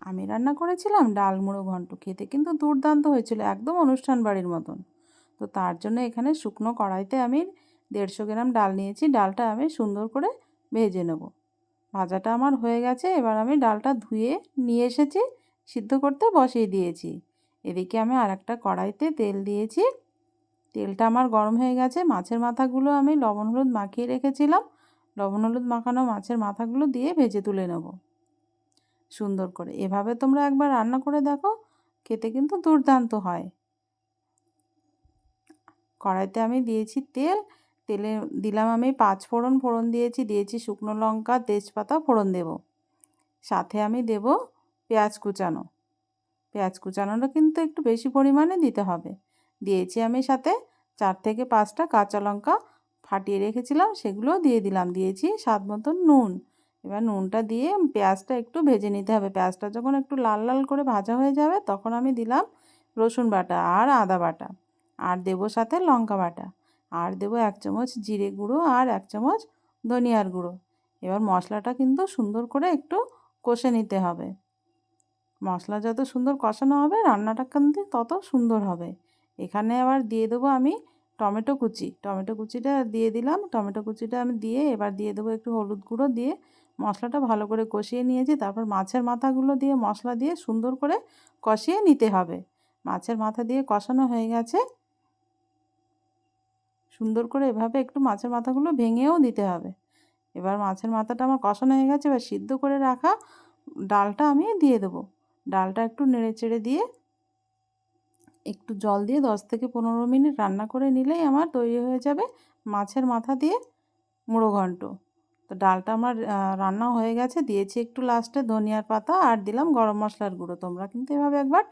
আমি রান্না করেছিলাম ডাল মুড়ো ঘন্ট, খেতে কিন্তু দুর্দান্ত হয়েছিল, একদম অনুষ্ঠান বাড়ির মতন। তো তার জন্য এখানে শুকনো কড়াইতে আমি 150 গ্রাম ডাল নিয়েছি। ডালটা আমি সুন্দর করে ভেজে নেব। ভাজাটা আমার হয়ে গেছে, এবার আমি ডালটা ধুয়ে নিয়ে এসেছি, সিদ্ধ করতে বসিয়ে দিয়েছি। এদিকে আমি আরেকটা কড়াইতে তেল দিয়েছি। তেলটা আমার গরম হয়ে গেছে। মাছের মাথাগুলো আমি লবণ হলুদ মাখিয়ে রেখেছিলাম, লবণ হলুদ মাখানো মাছের মাথাগুলো দিয়ে ভেজে তুলে নেব সুন্দর করে। এভাবে তোমরা একবার রান্না করে দেখো, খেতে কিন্তু দুর্দান্ত হয়। কড়াইতে আমি দিয়েছি তেল, তেলে দিলাম আমি 5 ফোড়ন, ফোড়ন দিয়েছি শুকনো লঙ্কা, তেজপাতা ফোড়ন দেব। সাথে আমি দেব পেঁয়াজ কুচানো। পেঁয়াজ কুচানোটা কিন্তু একটু বেশি পরিমাণে দিতে হবে। দিয়েছি আমি সাথে 4 থেকে 5টা কাঁচা লঙ্কা ফাটিয়ে রেখেছিলাম, সেগুলোও দিয়ে দিলাম। দিয়েছি স্বাদ মতন নুন। এবার নুনটা দিয়ে পেঁয়াজটা একটু ভেজে নিতে হবে। পেঁয়াজটা যখন একটু লাল লাল করে ভাজা হয়ে যাবে, তখন আমি দিলাম রসুন বাটা আর আদা বাটা, আর দেবো সাথে লঙ্কা বাটা, আর দেবো 1 চামচ জিরে গুঁড়ো আর 1 চামচ ধনিয়ার গুঁড়ো। এবার মশলাটা কিন্তু সুন্দর করে একটু কষে নিতে হবে। মশলা যত সুন্দর কষানো হবে, রান্নাটা কিন্তু তত সুন্দর হবে। এখানে আবার দিয়ে দেবো আমি টমেটো কুচি। টমেটো কুচিটা দিয়ে দিলাম। টমেটো কুচিটা আমি দিয়ে এবার দিয়ে দেবো একটু হলুদ গুঁড়ো দিয়ে মশলাটা ভালো করে কষিয়ে নিয়েছি। তারপর মাছের মাথাগুলো দিয়ে মশলা দিয়ে সুন্দর করে কষিয়ে নিতে হবে। মাছের মাথা দিয়ে কষানো হয়ে গেছে। সুন্দর করে এভাবে একটু মাছের মাথাগুলো ভেঙেও দিতে হবে। এবার মাছের মাথাটা আমার কষানো হয়ে গেছে। এবার সিদ্ধ করে রাখা ডালটা আমি দিয়ে দেবো। ডালটা একটু নেড়েচেড়ে দিয়ে একটু জল দিয়ে 10 থেকে 15 মিনিট রান্না করে নিলেই আমার তৈরি হয়ে যাবে মাছের মাথা দিয়ে মুড়ো ঘন্ট। তো ডালটা আমার রান্না হয়ে গেছে। দিয়েছি একটু লাস্টে ধনিয়ার পাতা আর দিলাম গরম মশলার গুঁড়ো। তোমরা কিন্তু এভাবে একবার